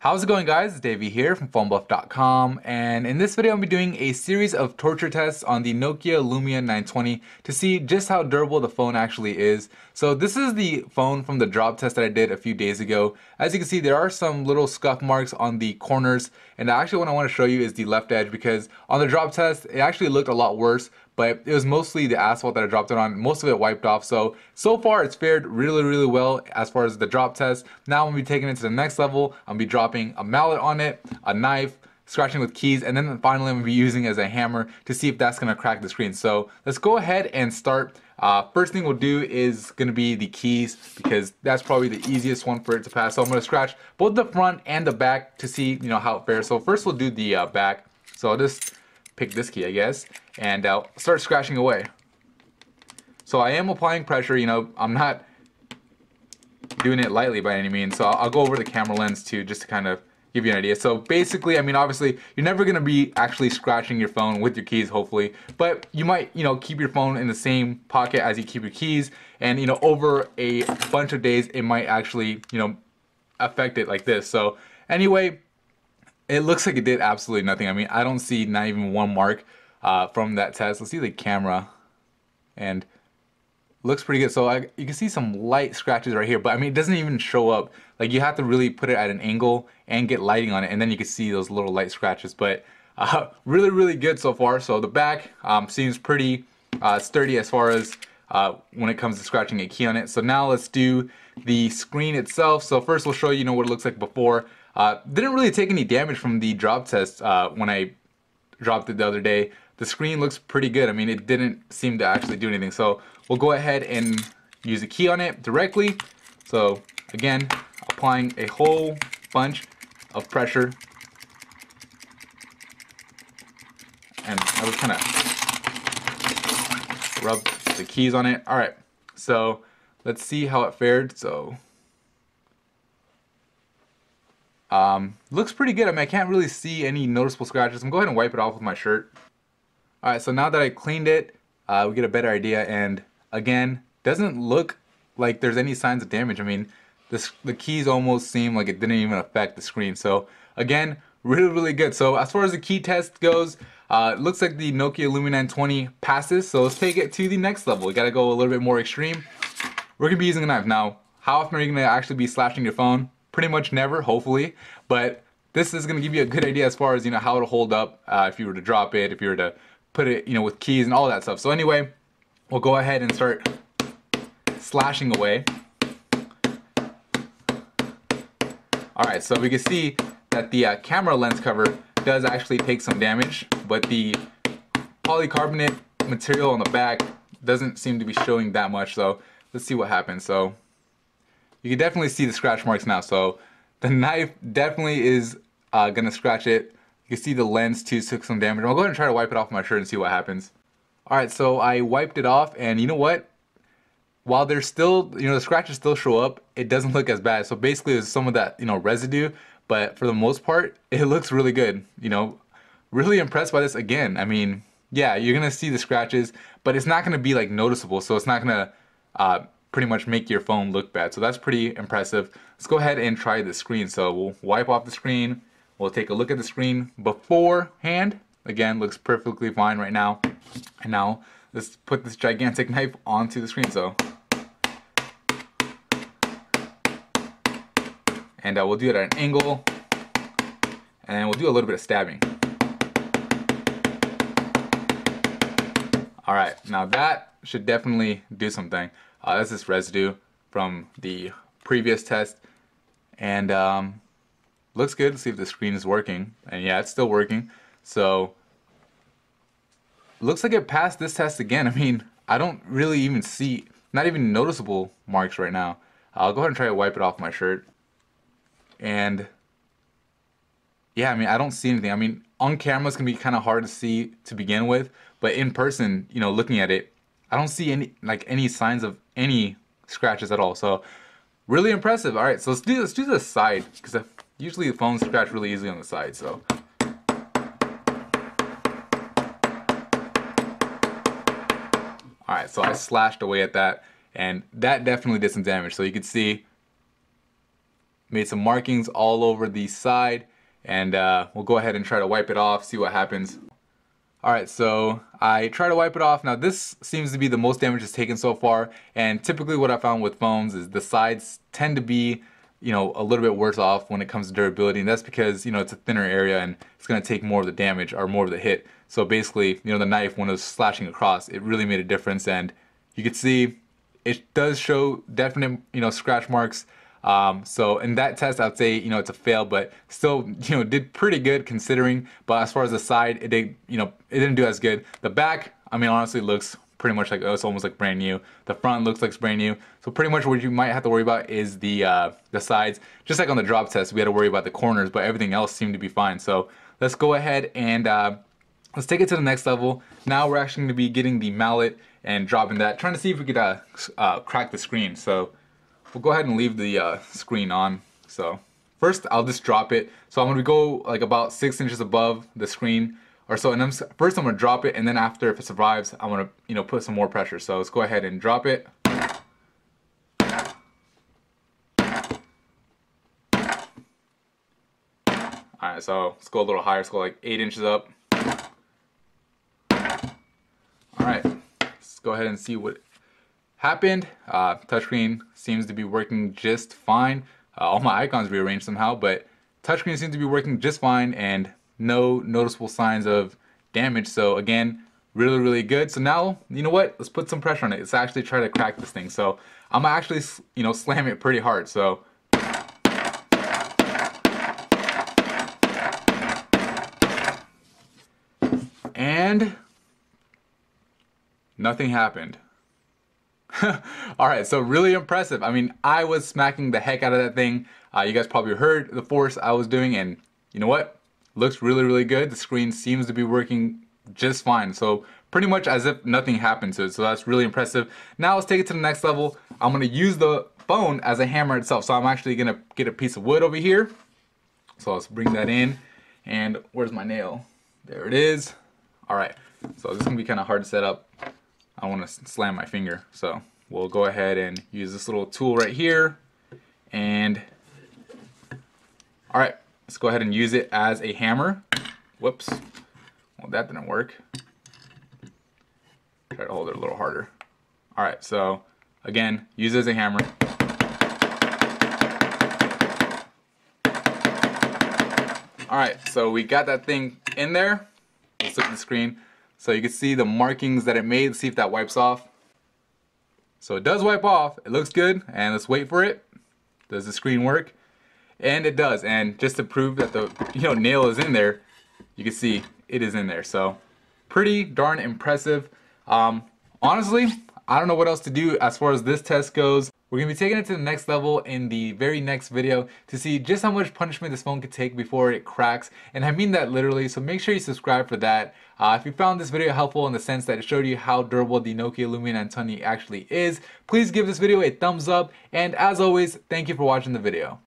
How's it going, guys? It's Davey here from PhoneBuff.com, and in this video I'm going to be doing a series of torture tests on the Nokia Lumia 920 to see just how durable the phone actually is. So this is the phone from the drop test that I did a few days ago. As you can see, there are some little scuff marks on the corners, and actually what I want to show you is the left edge, because on the drop test it actually looked a lot worse, but it was mostly the asphalt that I dropped it on. Most of it wiped off. So far it's fared really well as far as the drop test. Now I'm going to be taking it to the next level. I'm going to be dropping a mallet on it, a knife, scratching with keys, and then finally I'm going to be using it as a hammer to see if that's going to crack the screen. So let's go ahead and start. First thing we'll do is going to be the keys, because that's probably the easiest one for it to pass. So I'm going to scratch both the front and the back to see how it fares. So first we'll do the back. So I'll just pick this key, I guess, and I'll start scratching away. So I am applying pressure, I'm not doing it lightly by any means. So I'll go over the camera lens too, just to kind of give you an idea. So basically, obviously you're never gonna be actually scratching your phone with your keys, hopefully, but you might, keep your phone in the same pocket as you keep your keys, and over a bunch of days it might actually, affect it like this. So anyway, it looks like it did absolutely nothing. I don't see not even one mark from that test. Let's see the camera, and looks pretty good. So you can see some light scratches right here, but it doesn't even show up. Like, you have to really put it at an angle and get lighting on it, and then you can see those little light scratches. But really good so far. So the back seems pretty sturdy as far as when it comes to scratching a key on it. So now let's do the screen itself. So first we'll show you what it looks like before. Didn't really take any damage from the drop test when I dropped it the other day. The screen looks pretty good. It didn't seem to actually do anything. So we'll go ahead and use a key on it directly. So again, applying a whole bunch of pressure. And I was kind of rub the keys on it. All right, so let's see how it fared. So looks pretty good. I can't really see any noticeable scratches. I'm going to go ahead and wipe it off with my shirt. All right, so now that I cleaned it, we get a better idea, and again, doesn't look like there's any signs of damage. The keys almost seem like it didn't even affect the screen. So again, really good. So as far as the key test goes, it looks like the Nokia Lumia 920 passes. So let's take it to the next level. We gotta go a little bit more extreme. We're gonna be using a knife. Now, how often are you gonna actually be slashing your phone? Pretty much never, hopefully. But this is gonna give you a good idea as far as how it'll hold up if you were to drop it, if you were to put it with keys and all that stuff. So anyway, we'll go ahead and start slashing away. Alright, so we can see that the camera lens cover does actually take some damage, but the polycarbonate material on the back doesn't seem to be showing that much. So let's see what happens. So you can definitely see the scratch marks now. So the knife definitely is gonna scratch it. You can see the lens too took some damage. I'll go ahead and try to wipe it off my shirt and see what happens. Alright, so I wiped it off, and you know what? While there's still, the scratches still show up, it doesn't look as bad. So basically there's some of that, residue, but for the most part, it looks really good. Really impressed by this again. Yeah, you're gonna see the scratches, but it's not gonna be like noticeable. So it's not gonna pretty much make your phone look bad. So that's pretty impressive. Let's go ahead and try the screen. So we'll wipe off the screen. We'll take a look at the screen beforehand. Again, looks perfectly fine right now. And now let's put this gigantic knife onto the screen. So, and we'll do it at an angle, and we'll do a little bit of stabbing. All right, now that should definitely do something. That's this residue from the previous test, and looks good. Let's see if the screen is working, and yeah, it's still working. So looks like it passed this test again. I don't really even see, not even noticeable marks right now. I'll go ahead and try to wipe it off my shirt. And yeah, I don't see anything. On camera it's gonna be kind of hard to see to begin with, but in person, looking at it, I don't see any signs of any scratches at all. So really impressive. All right, so let's do the side, because usually the phones scratch really easily on the side. So alright, so I slashed away at that, and that definitely did some damage. So you can see made some markings all over the side, and we'll go ahead and try to wipe it off, see what happens. Alright, so I try to wipe it off. Now this seems to be the most damage it's taken so far, and typically what I found with phones is the sides tend to be, you know, a little bit worse off when it comes to durability, and that's because, you know, it's a thinner area and it's going to take more of the damage or more of the hit. So basically, you know, the knife, when it was slashing across, it really made a difference, and you can see it does show definite, you know, scratch marks. So in that test, I'd say, you know, it's a fail, but still, you know, did pretty good considering. But as far as the side, it did, you know, it didn't do as good. The back, I mean, honestly, looks pretty much like, oh, it's almost like brand new. The front looks like it's brand new. So pretty much what you might have to worry about is the sides. Just like on the drop test, we had to worry about the corners, but everything else seemed to be fine. So let's go ahead and let's take it to the next level. Now we're actually going to be getting the mallet and dropping that, trying to see if we could crack the screen. So we'll go ahead and leave the screen on. So first I'll just drop it. So I'm going to go like about 6 inches above the screen or so, and first I'm going to drop it, and then after, if it survives, I'm going to, you know, put some more pressure. So let's go ahead and drop it. Alright, so let's go a little higher. Let's go like 8 inches up. Alright, let's go ahead and see what happened. Touchscreen seems to be working just fine. All my icons rearranged somehow, but touchscreen seems to be working just fine and no noticeable signs of damage. So again, really, really good. So now, you know what? Let's put some pressure on it. Let's actually try to crack this thing. So I'm gonna actually, you know, slam it pretty hard. So and nothing happened. Alright, so really impressive. I mean, I was smacking the heck out of that thing. You guys probably heard the force I was doing, and you know what? Looks really, really good. The screen seems to be working just fine. So pretty much as if nothing happened to it. So that's really impressive. Now let's take it to the next level. I'm going to use the phone as a hammer itself. So I'm actually going to get a piece of wood over here. So let's bring that in. And where's my nail? There it is. Alright, so this is going to be kind of hard to set up. I want to slam my finger. So we'll go ahead and use this little tool right here. And alright, let's go ahead and use it as a hammer. Whoops. Well, that didn't work. Try to hold it a little harder. Alright, so again, use it as a hammer. Alright, so we got that thing in there. Let's look at the screen. So you can see the markings that it made. Let's see if that wipes off. So it does wipe off. It looks good. And let's wait for it. Does the screen work? And it does. And just to prove that the nail is in there, you can see it is in there. So pretty darn impressive. Honestly, I don't know what else to do as far as this test goes. We're going to be taking it to the next level in the very next video to see just how much punishment this phone could take before it cracks. And I mean that literally, so make sure you subscribe for that. If you found this video helpful in the sense that it showed you how durable the Nokia Lumia 920 actually is, please give this video a thumbs up. And as always, thank you for watching the video.